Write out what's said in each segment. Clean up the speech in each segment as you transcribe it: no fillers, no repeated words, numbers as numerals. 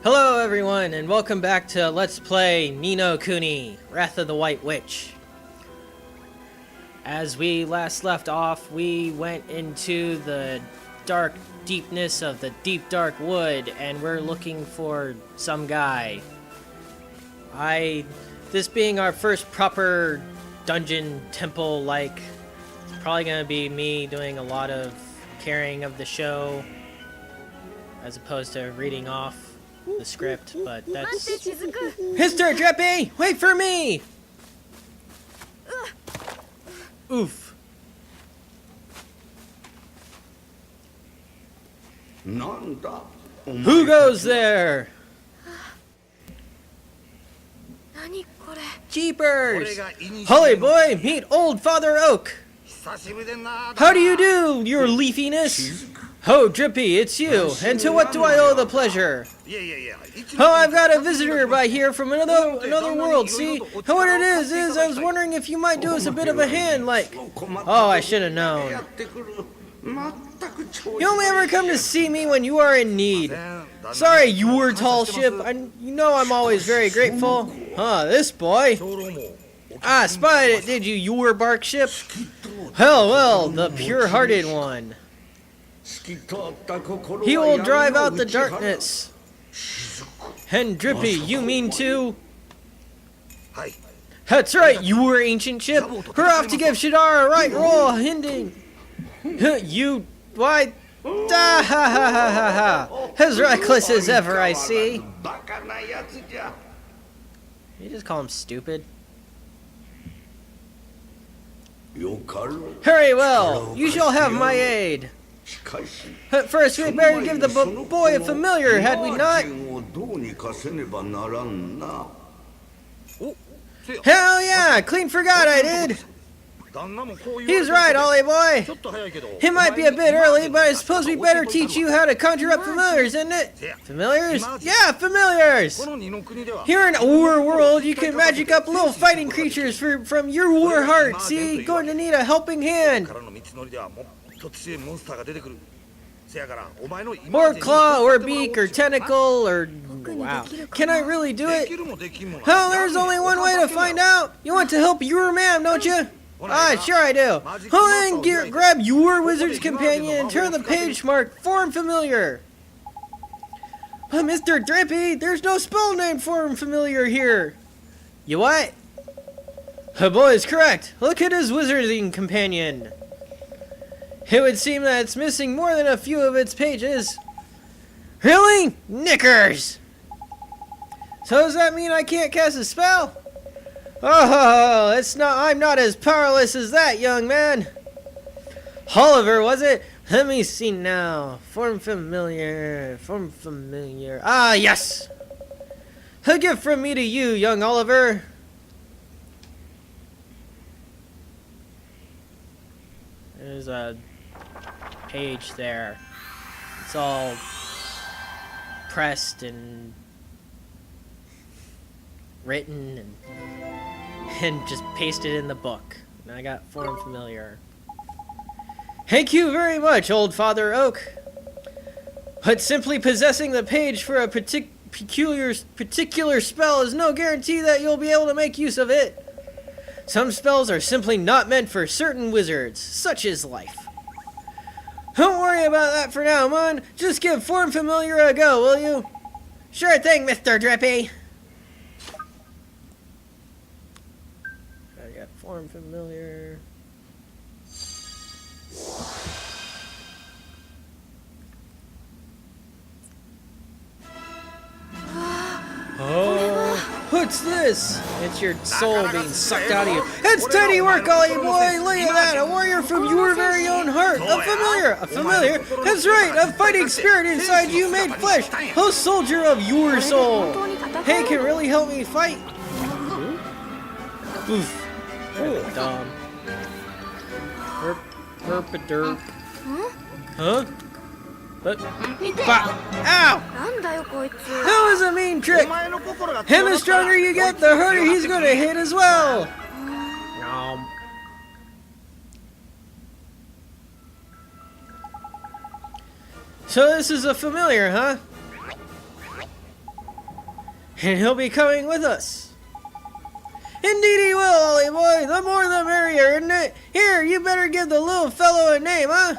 Hello everyone, and welcome back to Let's Play Ni no Kuni, Wrath of the White Witch. As we last left off, we went into the dark deepness of the deep dark wood, and we're looking for some guy. This being our first proper dungeon temple-like, it's probably gonna be me doing a lot of carrying of the show, as opposed to reading off the script, but that's... Mr. Drippy! Wait for me! Oof. Who goes there? Jeepers! Holy boy, meet old Father Oak! How do you do, your leafiness? Oh, Drippy, it's you. And to what do I owe the pleasure? Oh, I've got a visitor by here from another world, see? And what it is I was wondering if you might do us a bit of a hand, like... Oh, I should have known. You only ever come to see me when you are in need. Sorry, you were tall ship. You know I'm always very grateful. Huh, this boy. Ah, spied it, did you, your bark ship? Well, the pure-hearted one. He will drive out the darkness. And Drippy, you mean to? That's right, you were ancient ship. We're off to give Shadar a right roll, Hinding. You, why? Da ha ha ha ha ha. As reckless as ever, I see. You just call him stupid. Very well, you shall have my aid. But first, we'd better give the boy a familiar, had we not? Hell yeah! Clean forgot I did! He's right, Ollie boy! It might be a bit early, but I suppose we better teach you how to conjure up familiars, isn't it? Familiars? Yeah, familiars! Here in our world, you can magic up little fighting creatures from your war heart, see? Going to need a helping hand. Or claw, or beak, or tentacle, or... Wow. Can I really do it? Well, there's only one way to find out. You want to help your man, don't you? Ah, sure I do. Well, then grab your wizard's companion and turn the page marked Form Familiar. Mr. Drippy, there's no spell named Form Familiar here. You what? The boy is correct. Look at his wizarding companion. It would seem that it's missing more than a few of its pages. Really? Knickers! So does that mean I can't cast a spell? Oh, I'm not as powerless as that, young man. Oliver, was it? Let me see now. Form familiar. Ah, yes! A gift from me to you, young Oliver. There's a page there. It's all pressed and written and just pasted in the book. And I got Form Familiar. Thank you very much, old Father Oak. But simply possessing the page for a particular spell is no guarantee that you'll be able to make use of it. Some spells are simply not meant for certain wizards, such as life. Don't worry about that for now, Mon. Just give Form Familiar a go, will you? Sure thing, Mr. Drippy. I got Form Familiar. Oh, what's this? It's your soul being sucked out of you. It's tidy work, Ollie boy. Look at that. A warrior from your very own heart. A familiar. That's right. A fighting spirit inside you made flesh. A soldier of your soul. Hey, can really help me fight. Oof. Dumb. Herp-a-derp. Huh? But, ow! That was a mean trick! And the stronger you get, the harder he's gonna hit as well! So this is a familiar, huh? and he'll be coming with us. Indeed he will, Ollie boy. The more the merrier, isn't it? Here, you better give the little fellow a name, huh?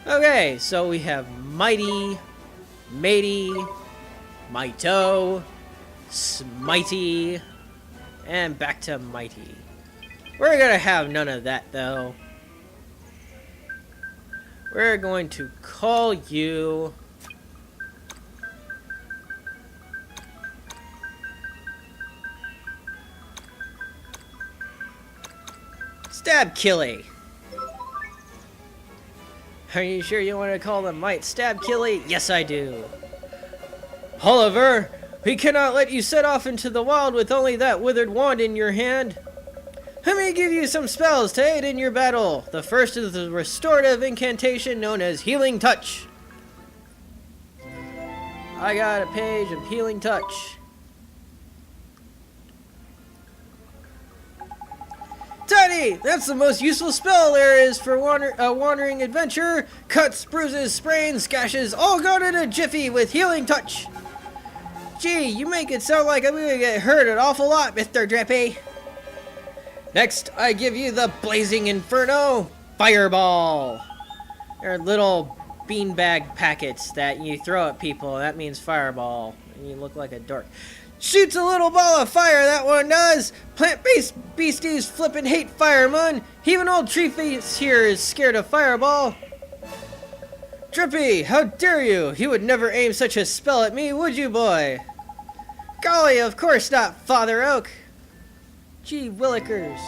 Okay, so we have Mighty, Matey, Mito, Smitey, and back to Mighty. We're gonna have none of that, though. We're going to call you... Stab Killy. Are you sure you want to call them Might Stab Killy? Yes, I do. Oliver, we cannot let you set off into the wild with only that withered wand in your hand. Let me give you some spells to aid in your battle. The first is the restorative incantation known as Healing Touch. I got a page of Healing Touch. Tiny! That's the most useful spell there is for a wandering adventurer. Cuts, bruises, sprains, gashes, all gone in a jiffy with Healing Touch. Gee, you make it sound like I'm gonna get hurt an awful lot, Mr. Drippy. Next, I give you the Blazing Inferno Fireball. They're little beanbag packets that you throw at people. That means fireball. And you look like a dork. Shoots a little ball of fire, that one does. Plant-based beasties flippin' hate firemen. Even old Treeface here is scared of fireball. Drippy, how dare you? You would never aim such a spell at me, would you, boy? Golly, of course not, Father Oak. Gee willikers.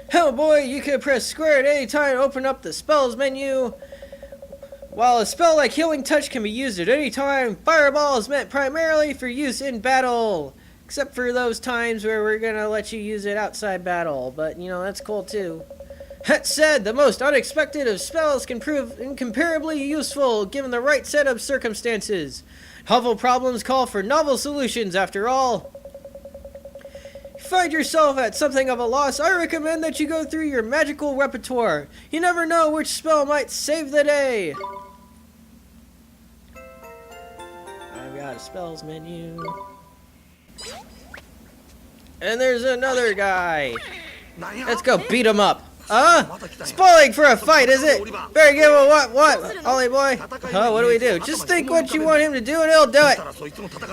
Hell, boy, you can press square at any time to open up the spells menu. While a spell like Healing Touch can be used at any time, Fireball is meant primarily for use in battle. Except for those times where we're gonna let you use it outside battle, but you know, that's cool too. That said, the most unexpected of spells can prove incomparably useful given the right set of circumstances. Helpful problems call for novel solutions, after all. If you find yourself at something of a loss, I recommend that you go through your magical repertoire. You never know which spell might save the day. I've got a spells menu. And there's another guy. Let's go beat him up. Spoiling for a fight, is it? Better give him what, Ollie boy? What do we do? Just think what you want him to do and he'll do it.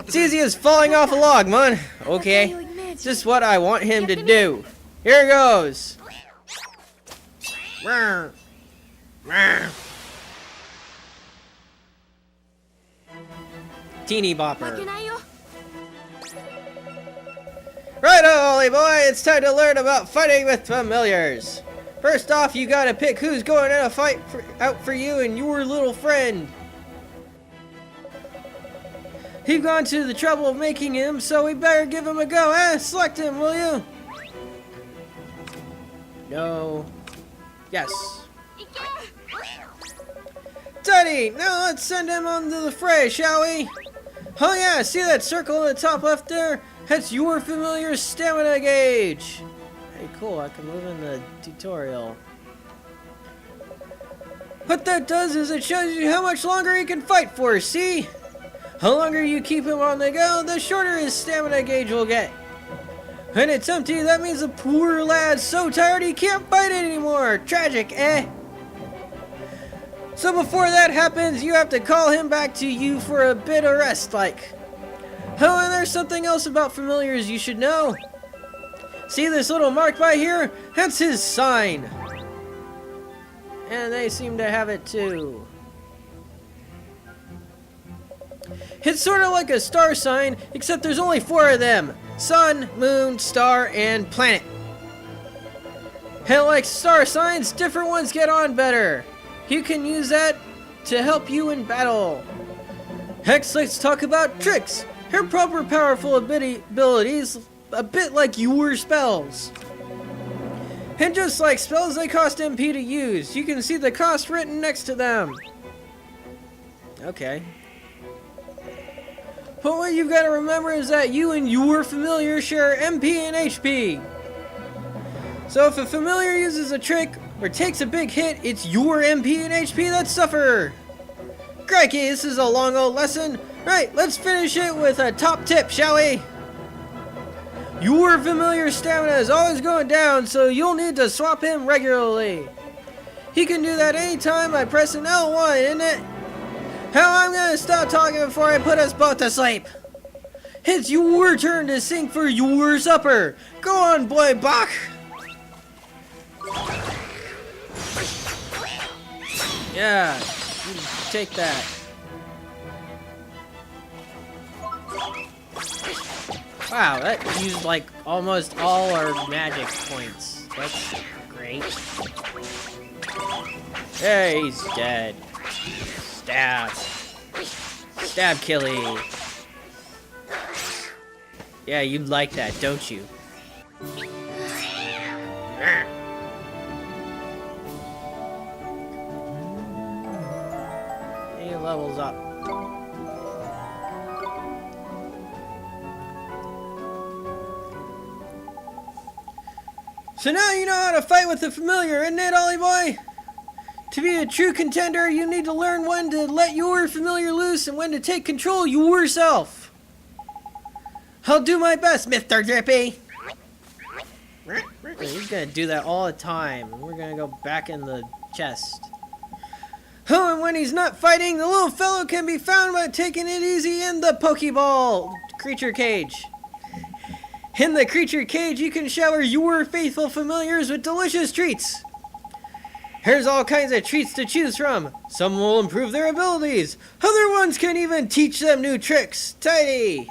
It's easy as falling off a log, man. Okay, just what I want him to do. Here goes. Teeny bopper. Righto, Ollie boy, it's time to learn about fighting with familiars. First off, you gotta pick who's going in a fight out for you and your little friend. You've gone to the trouble of making him, so we better give him a go, eh? Select him, will you? No. Yes. Teddy, now let's send him on to the fray, shall we? Oh yeah, see that circle in the top left there? That's your familiar stamina gauge. Hey, cool, I can move in the tutorial. What that does is it shows you how much longer he can fight for, see? The longer you keep him on the go, the shorter his stamina gauge will get. When it's empty, that means the poor lad's so tired he can't fight anymore. Tragic, eh? So before that happens, you have to call him back to you for a bit of rest, like. Oh, and there's something else about familiars you should know. See this little mark by here? That's his sign. And they seem to have it too. It's sort of like a star sign, except there's only 4 of them. Sun, moon, star, and planet. And like star signs, different ones get on better. You can use that to help you in battle. Next, let's talk about tricks. Her proper powerful abilities, a bit like your spells. And just like spells, they cost MP to use. You can see the cost written next to them. Okay. But what you've got to remember is that you and your familiar share MP and HP. So if a familiar uses a trick or takes a big hit, it's your MP and HP that suffer. Crikey, this is a long old lesson. Right, let's finish it with a top tip, shall we? Your familiar stamina is always going down, so you'll need to swap him regularly. He can do that anytime by pressing L1, isn't it? How I'm gonna stop talking before I put us both to sleep. It's your turn to sing for your supper. Go on, boy Bach. Yeah, you take that. Wow, that used like almost all our magic points. That's great. Yeah, he's dead. Stab. Stab Killy. Yeah, you like that, don't you? He levels up. So now you know how to fight with the familiar, isn't it, Ollie boy? To be a true contender, you need to learn when to let your familiar loose and when to take control yourself. I'll do my best, Mr. Drippy. He's gonna do that all the time. We're gonna go back in the chest. Oh, and when he's not fighting, the little fellow can be found by taking it easy in the Pokeball creature cage. In the creature cage, you can shower your faithful familiars with delicious treats. Here's all kinds of treats to choose from. Some will improve their abilities. Other ones can even teach them new tricks. Tidy!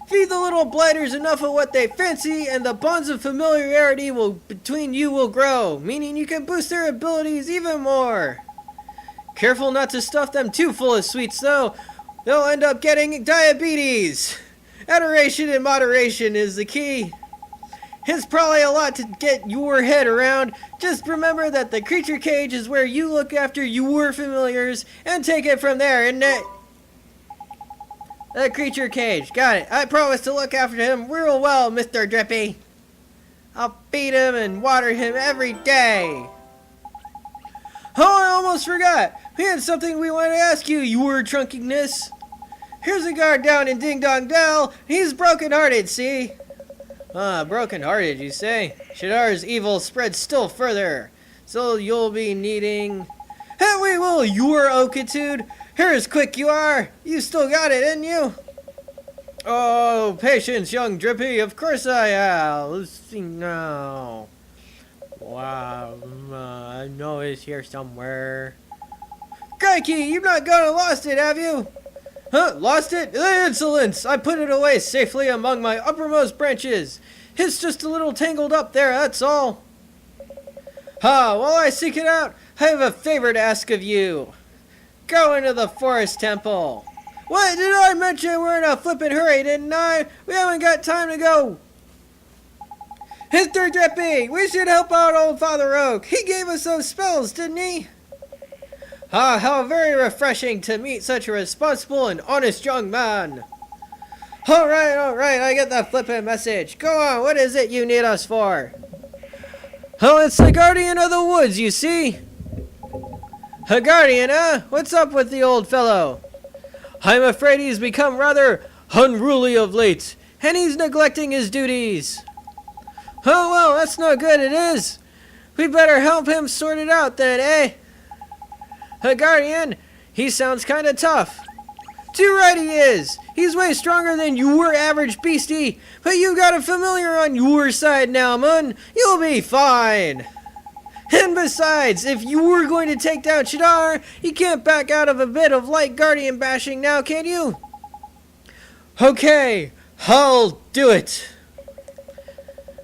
Feed the little blighters enough of what they fancy, and the bonds of familiarity between you will grow, meaning you can boost their abilities even more. Careful not to stuff them too full of sweets, though. They'll end up getting diabetes. Adoration and moderation is the key. It's probably a lot to get your head around. Just remember that the creature cage is where you look after your familiars and take it from there, isn't it? The creature cage. Got it. I promise to look after him real well, Mr. Drippy. I'll feed him and water him every day. Oh, I almost forgot. We had something we wanted to ask you, your trunkiness. Here's a guard down in Ding Dong Dell. He's broken-hearted, see? Broken-hearted, you say? Shadar's evil spreads still further. So you'll be needing... Hey, we will, your Okitude. Here's quick you are. You still got it, didn't you? Oh, patience, young Drippy. Of course I have. Let's see now. Wow, I know it's here somewhere. Crikey, you've not gone and lost it, have you? Huh, lost it? Insolence! I put it away safely among my uppermost branches. It's just a little tangled up there, that's all. While I seek it out, I have a favor to ask of you. Go into the forest temple. What, did I mention we're in a flippin' hurry, didn't I? We haven't got time to go. Mr. Drippy, we should help out old Father Oak. He gave us those spells, didn't he? How very refreshing to meet such a responsible and honest young man. All right, I get that flippin' message. Go on, what is it you need us for? Oh, it's the Guardian of the Woods, you see? A Guardian, huh? What's up with the old fellow? I'm afraid he's become rather unruly of late, and he's neglecting his duties. Oh, well, that's no good, it is. We better help him sort it out then, eh? A Guardian, he sounds kinda tough. Too right he is. He's way stronger than your average beastie, but you got a familiar on your side now, man. You'll be fine. And besides, if you were going to take down Shadar, you can't back out of a bit of light Guardian bashing now, can you? Okay, I'll do it.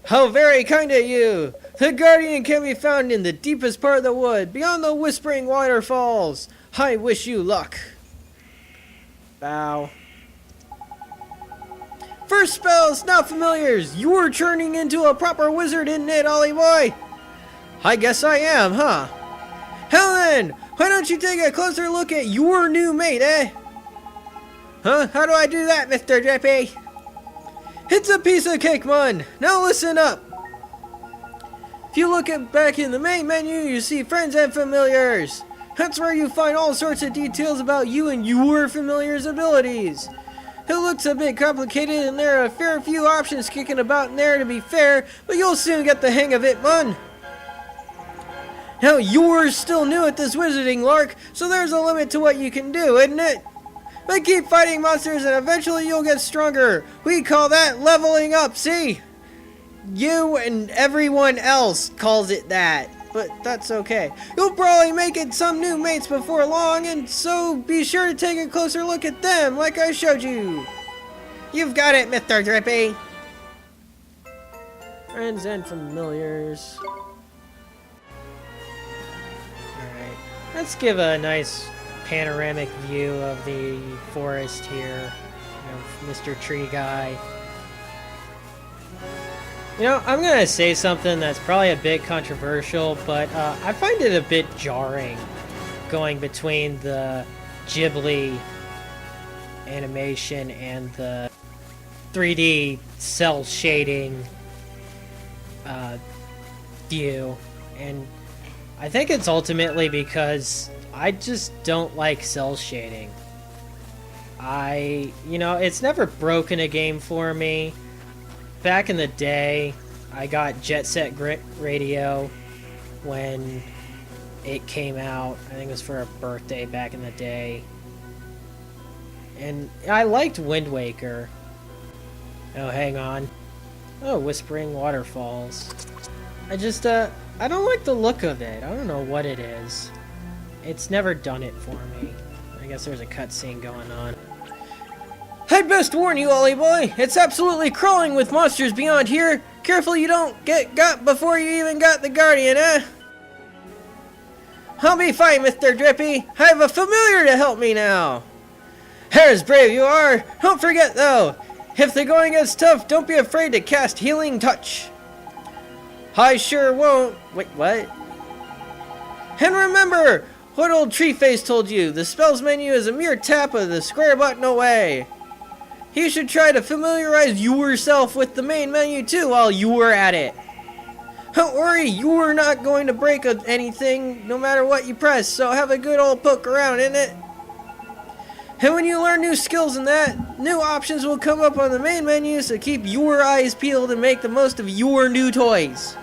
How very kind of you. The Guardian can be found in the deepest part of the wood, beyond the Whispering Waterfalls. I wish you luck. Bow. First spells, now familiars. You're turning into a proper wizard, isn't it, Ollie boy? I guess I am, huh? Helen, why don't you take a closer look at your new mate, eh? Huh? How do I do that, Mr. Drippy? It's a piece of cake, man. Now listen up. If you look back in the main menu, you see friends and familiars. That's where you find all sorts of details about you and your familiar's abilities. It looks a bit complicated and there are a fair few options kicking about in there to be fair, but you'll soon get the hang of it, man. Now, you're still new at this wizarding lark, so there's a limit to what you can do, isn't it? But keep fighting monsters and eventually you'll get stronger. We call that leveling up, see? You and everyone else calls it that, but that's okay. You'll probably make it some new mates before long, and so be sure to take a closer look at them, like I showed you. You've got it, Mr. Drippy. Friends and familiars. Alright, let's give a nice panoramic view of the forest here. Mr. Tree Guy. You know, I'm gonna say something that's probably a bit controversial, but I find it a bit jarring going between the Ghibli animation and the 3D cell shading view, and I think it's ultimately because I just don't like cell shading. You know, it's never broken a game for me. Back in the day, I got Jet Set Radio when it came out. I think it was for a birthday back in the day. And I liked Wind Waker. Oh, hang on. Oh, Whispering Waterfalls. I don't like the look of it. I don't know what it is. It's never done it for me. I guess there's a cutscene going on. I'd best warn you, Ollie boy, it's absolutely crawling with monsters beyond here. Careful you don't get got before you even got the Guardian, eh? I'll be fine, Mr. Drippy. I have a familiar to help me now. There's brave you are. Don't forget, though, if the going gets tough, don't be afraid to cast Healing Touch. I sure won't. Wait, what? And remember what old Tree Face told you. The spells menu is a mere tap of the square button away. You should try to familiarize yourself with the main menu too while you're at it. Don't worry, you're not going to break anything no matter what you press, so have a good old poke around in it. And when you learn new skills in that, new options will come up on the main menu, so keep your eyes peeled and make the most of your new toys.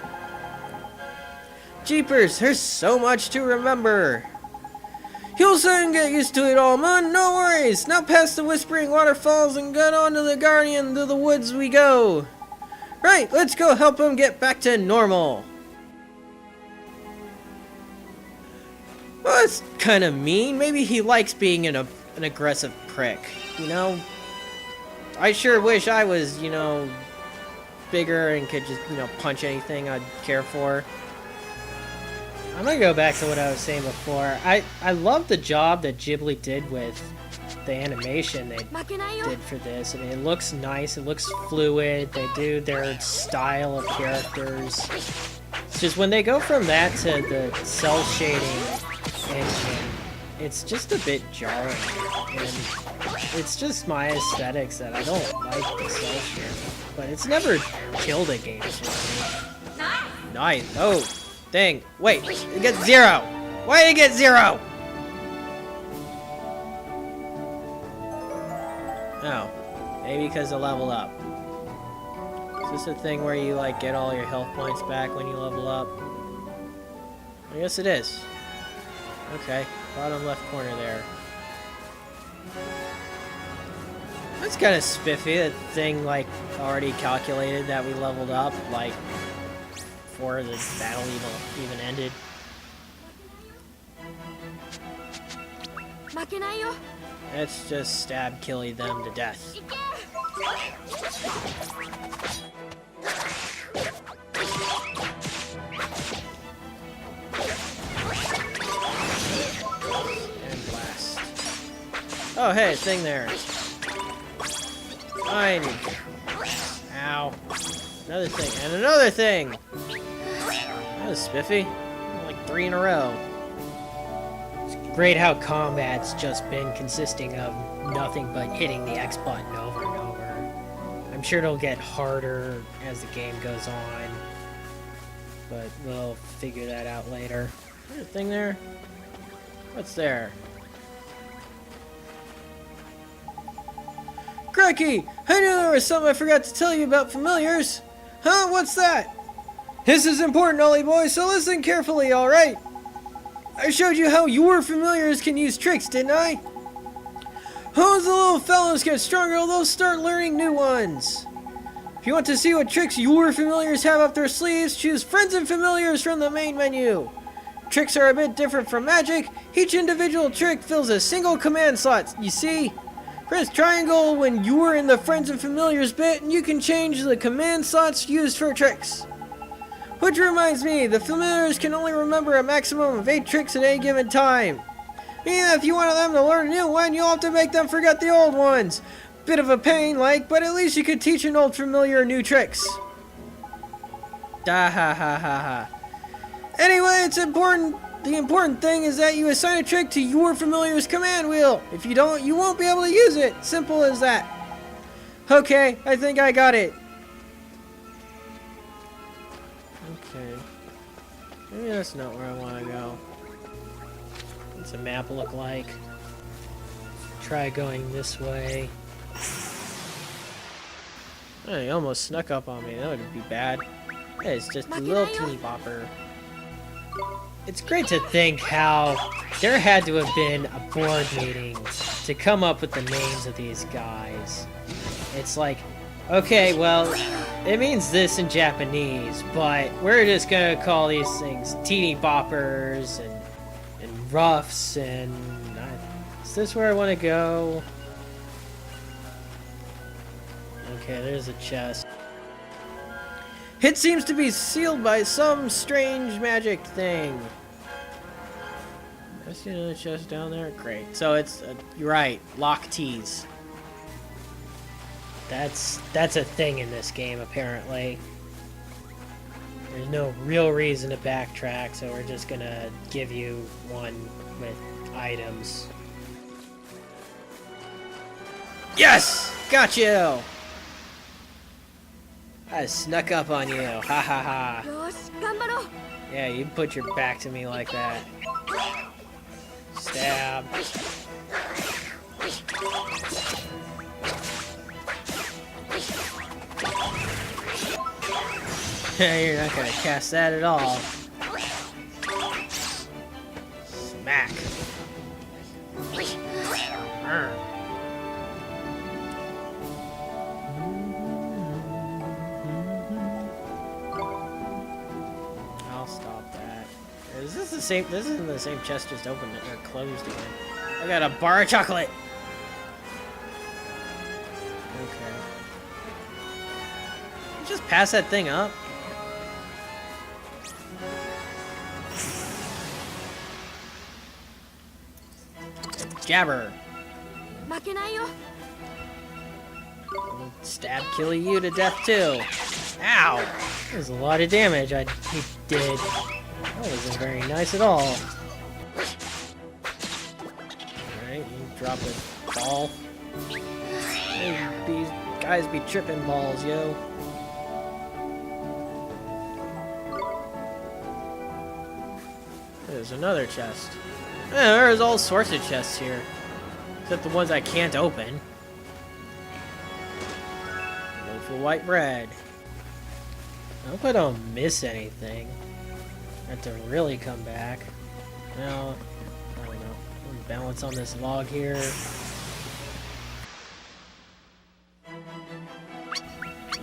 Jeepers, there's so much to remember. You'll soon get used to it all, man. No worries. Now past the Whispering Waterfalls and get on to the Guardian. To the woods we go. Right, let's go help him get back to normal. Well, that's kind of mean. Maybe he likes being an aggressive prick, you know? I sure wish I was, you know, bigger and could just, you know, punch anything I'd care for. I'm gonna go back to what I was saying before. I love the job that Ghibli did with the animation they did for this. I mean, it looks nice, it looks fluid, they do their style of characters. It's just when they go from that to the cell shading engine, it's just a bit jarring. And it's just my aesthetics that I don't like the cell shading. But it's never killed a game for me. Nice. Oh. Dang. Wait, it gets 0. Why did it get 0? Oh, maybe because it leveled up. Is this a thing where you like get all your health points back when you level up? I guess it is. Okay, bottom left corner there. That's kind of spiffy. That thing like already calculated that we leveled up like before the battle even ended. Let's just stab Killy them to death. And blast. Oh hey, thing there. I need. Ow. Another thing, and another thing! That was spiffy. Like 3 in a row. It's great how combat's just been consisting of nothing but hitting the X button over and over. I'm sure it'll get harder as the game goes on, but we'll figure that out later. Is there a thing there? What's there? Cracky! I knew there was something I forgot to tell you about familiars. Huh? What's that? This is important, Ollie boy, so listen carefully, alright? I showed you how your familiars can use tricks, didn't I? As the little fellows get stronger, they'll start learning new ones. If you want to see what tricks your familiars have up their sleeves, choose Friends and Familiars from the main menu. Tricks are a bit different from magic. Each individual trick fills a single command slot, you see? Press triangle when you're in the Friends and Familiars bit, and you can change the command slots used for tricks. Which reminds me, the familiars can only remember a maximum of 8 tricks at any given time. Meaning that if you want them to learn a new one, you'll have to make them forget the old ones. Bit of a pain, but at least you could teach an old familiar new tricks. Da ha ha ha ha. Anyway, it's important. The important thing is that you assign a trick to your familiar's command wheel. If you don't, you won't be able to use it. Simple as that. Okay, I think I got it. Okay. Maybe that's not where I want to go. What's the map look like? Try going this way. Oh, he almost snuck up on me. That would be bad. Yeah, it's just a little teeny bopper. It's great to think how there had to have been a board meeting to come up with the names of these guys. It's like, okay, well, it means this in Japanese, but we're just gonna call these things teeny boppers and roughs and... is this where I want to go? Okay, there's a chest. It seems to be sealed by some strange magic thing. I see another chest down there? Great. So it's, you're right, lock tees. That's a thing in this game, apparently. There's no real reason to backtrack, so we're just gonna give you one with items. Yes! Got you! I snuck up on you. Ha ha ha. Yeah, you put your back to me like that. Stab. You're not gonna cast that at all. Smack. I'll stop that. Is this the same? This isn't the same chest just opened or closed again. I got a bar of chocolate. Okay. Just pass that thing up. Jabber. Stab kill you to death too. Ow! There's a lot of damage he did. That wasn't very nice at all. Alright, you drop a ball. These guys be tripping balls, yo. There's another chest. Yeah, there's all sorts of chests here. Except the ones I can't open. Loaf of white bread. I hope I don't miss anything. I have to really come back. No, I don't know. Balance on this log here.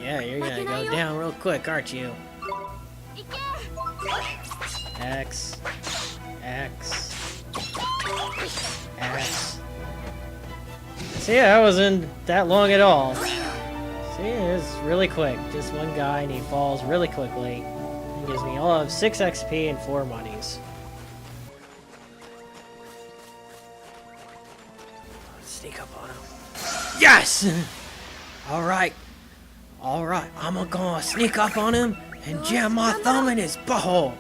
Yeah, you're gonna go down real quick, aren't you? X. X. X. See, that wasn't that long at all. See, it's really quick. Just one guy and he falls really quickly. He gives me all of 6 XP and 4 monies. Let's sneak up on him. Yes! Alright. Alright, I'm gonna sneak up on him and jam my thumb in his butthole.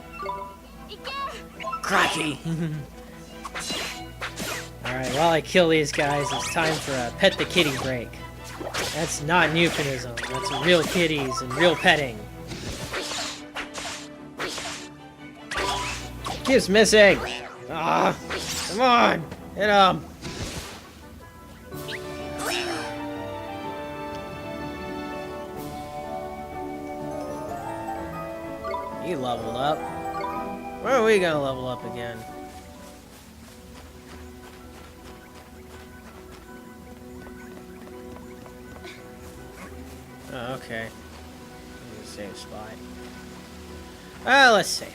Cracky! Alright, while I kill these guys, it's time for a pet the kitty break. That's not an euphemism. That's real kitties and real petting. Keeps missing! Ah! Come on! Hit him! He leveled up. Where are we gonna level up again? Oh, okay. Save spot. Let's save.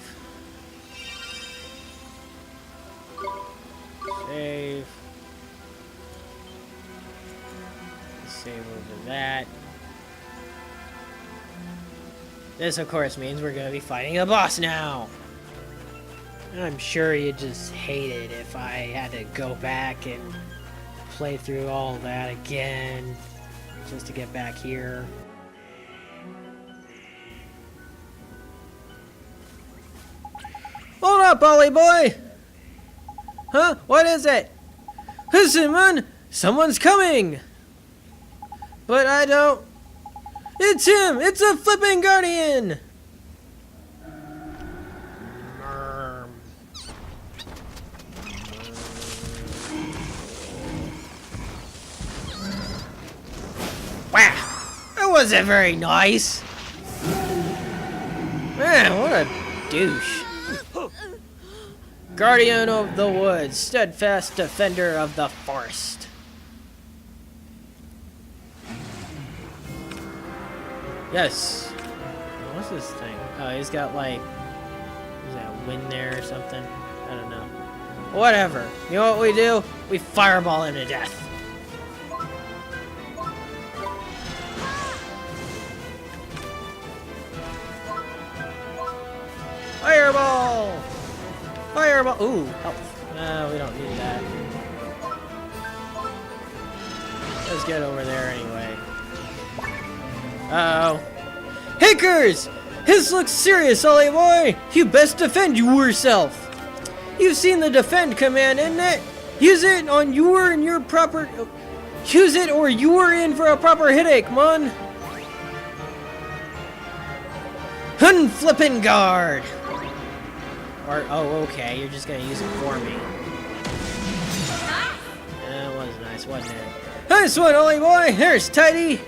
Save. Save over that. This, of course, means we're gonna be fighting a boss now. I'm sure you'd just hate it if I had to go back and play through all that again just to get back here. Hold up, Ollie boy! Huh? What is it? Listen, man! Someone's coming! But I don't... It's him! It's a flipping guardian! Wow! That wasn't very nice! Man, what a douche. Guardian of the woods, steadfast defender of the forest. Yes. What's this thing? Oh, he's got like, is that wind there or something? I don't know. Whatever. You know what we do? We fireball him to death. Fireball! Fireball! Ooh, health. No, we don't need that. Let's get over there anyway. Uh-oh. Hickers! His looks serious, Ollie boy! You best defend yourself! You've seen the defend command, isn't it? Use it on your and your proper... Use it or you're in for a proper headache, man! Unflippin' guard! Or, oh, okay, you're just gonna use it for me. That was nice, wasn't it? Nice one, Ollie boy! There's Tidy!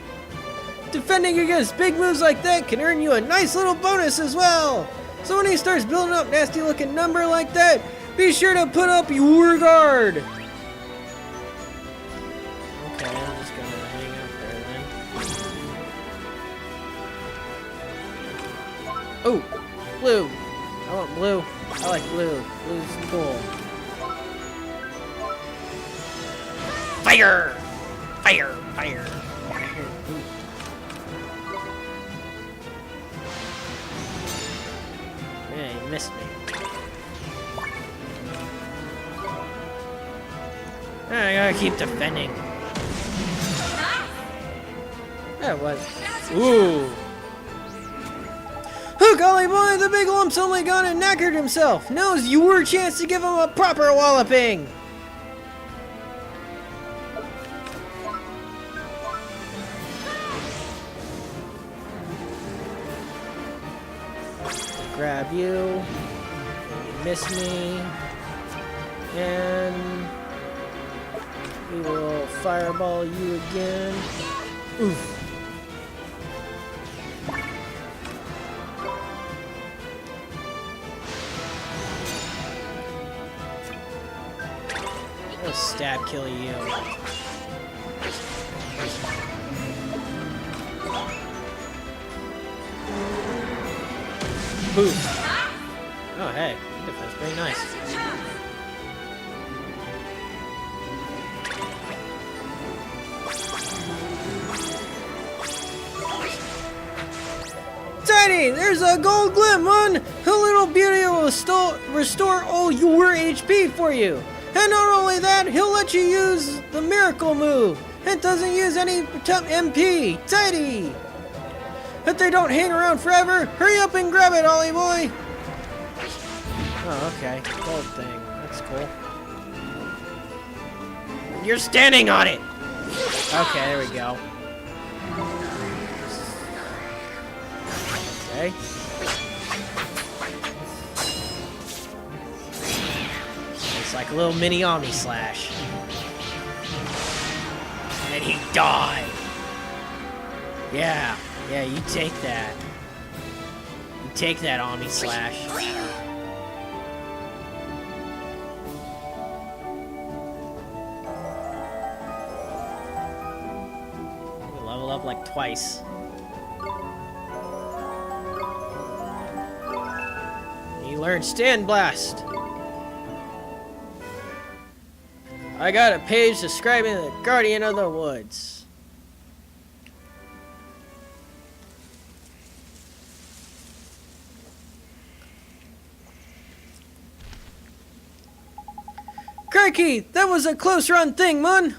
Defending against big moves like that can earn you a nice little bonus as well! So when he starts building up nasty looking number like that, be sure to put up your guard! Okay, I'm just gonna hang out there then. Oh! Blue! I want blue. I like blue. Blue's cool. Fire! Fire! Fire! Yeah, he missed me. I gotta keep defending. That was... Ooh! Golly boy, the big lump's only gone and knackered himself. Now's your chance to give him a proper walloping. Grab you. You miss me. And we will fireball you again. Oof. I'll stab kill you. Poof. Oh hey, that's very nice. Tiny, there's a gold glim, man! A little beauty will restore all your HP for you. And not only that, he'll let you use the miracle move. It doesn't use any MP. Tidy! If they don't hang around forever, hurry up and grab it, Ollie boy! Oh, okay. Gold thing. That's cool. You're standing on it! Okay, there we go. Okay. Nice like a little mini Omni Slash. And then he died. Yeah, you take that. You take that Omni Slash. Level up like twice. He learned Stand Blast. I got a page describing the Guardian of the Woods. Crikey, that was a close run thing, Mun.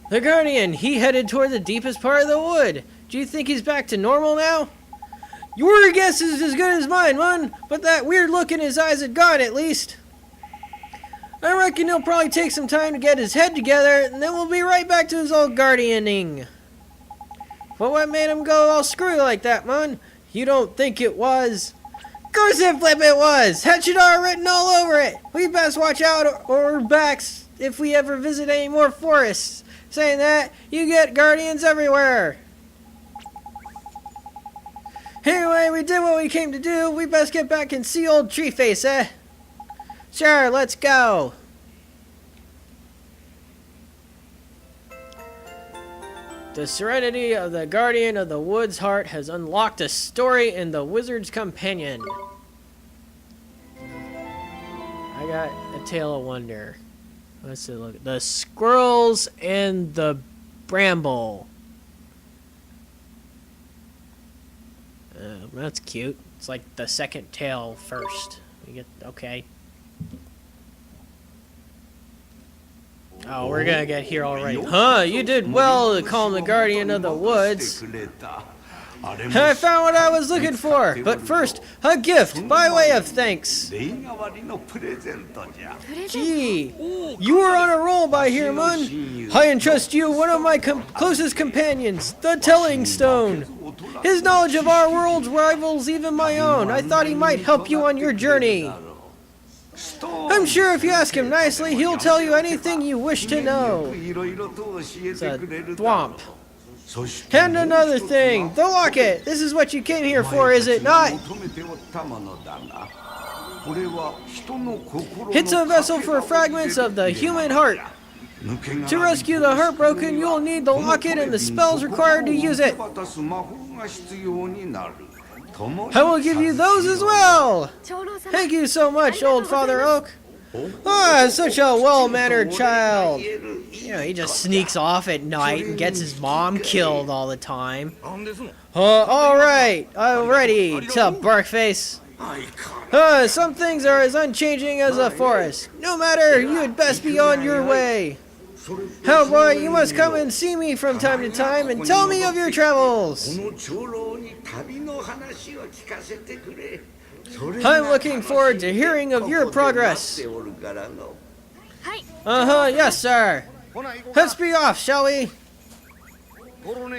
The Guardian, he headed toward the deepest part of the wood. Do you think he's back to normal now? Your guess is as good as mine, Mun, but that weird look in his eyes had gone at least. I reckon he'll probably take some time to get his head together, and then we'll be right back to his old guardianing. But what made him go all screwy like that, Mun? You don't think it was? Course it flip it was! Hatchadar written all over it! We best watch out our backs if we ever visit any more forests. Saying that, you get guardians everywhere. Anyway, we did what we came to do. We best get back and see old Treeface, eh? Sure, let's go. The serenity of the Guardian of the Wood's heart has unlocked a story in the Wizard's Companion. I got a tale of wonder. Let's look. The Squirrels and the Bramble. That's cute. It's like the second tale first. We get okay. Oh, we're gonna get here already. Huh, you did well to call him the Guardian of the Woods. I found what I was looking for, but first, a gift by way of thanks. Gee, you were on a roll by here, Mun. I entrust you one of my closest companions, the Telling Stone. His knowledge of our world rivals even my own. I thought he might help you on your journey. I'm sure if you ask him nicely, he'll tell you anything you wish to know. It's a thwomp. And another thing, the locket. This is what you came here for, is it not? It's a vessel for fragments of the human heart. To rescue the heartbroken, you'll need the locket and the spells required to use it. I will give you those as well. Thank you so much, old Father Oak. Ah, such a well-mannered child. You know, he just sneaks off at night and gets his mom killed all the time. Alright, I'm ready to Barkface. Some things are as unchanging as a forest. No matter, you had best be on your way. How, boy, you must come and see me from time to time and tell me of your travels. I'm looking forward to hearing of your progress. Yes, sir. Let's be off, shall we?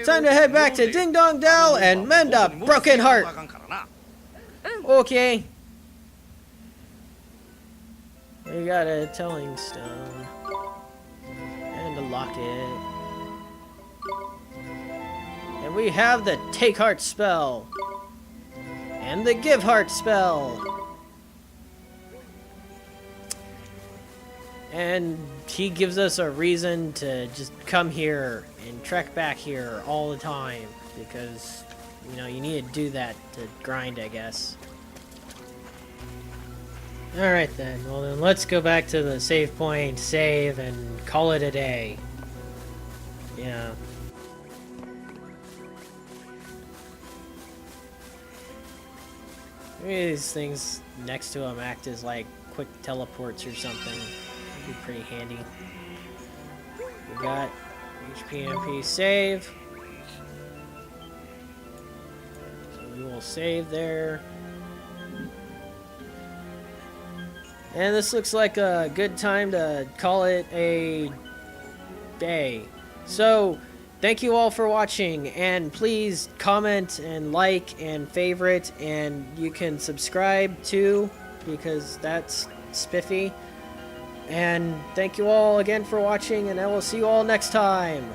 Time to head back to Ding Dong Dell and mend a broken heart. Okay. We got a Telling Stone. And a locket. And we have the Take Heart spell. And the Give Heart spell. And he gives us a reason to just come here and trek back here all the time. Because, you know, you need to do that to grind, I guess. Alright then, well then let's go back to the save point, save, and call it a day. Yeah. Maybe these things next to them act as like quick teleports or something. That'd be pretty handy. We got HPMP save. So we will save there. And this looks like a good time to call it a day. So, thank you all for watching, and please comment and like and favorite, and you can subscribe too, because that's spiffy. And thank you all again for watching, and I will see you all next time.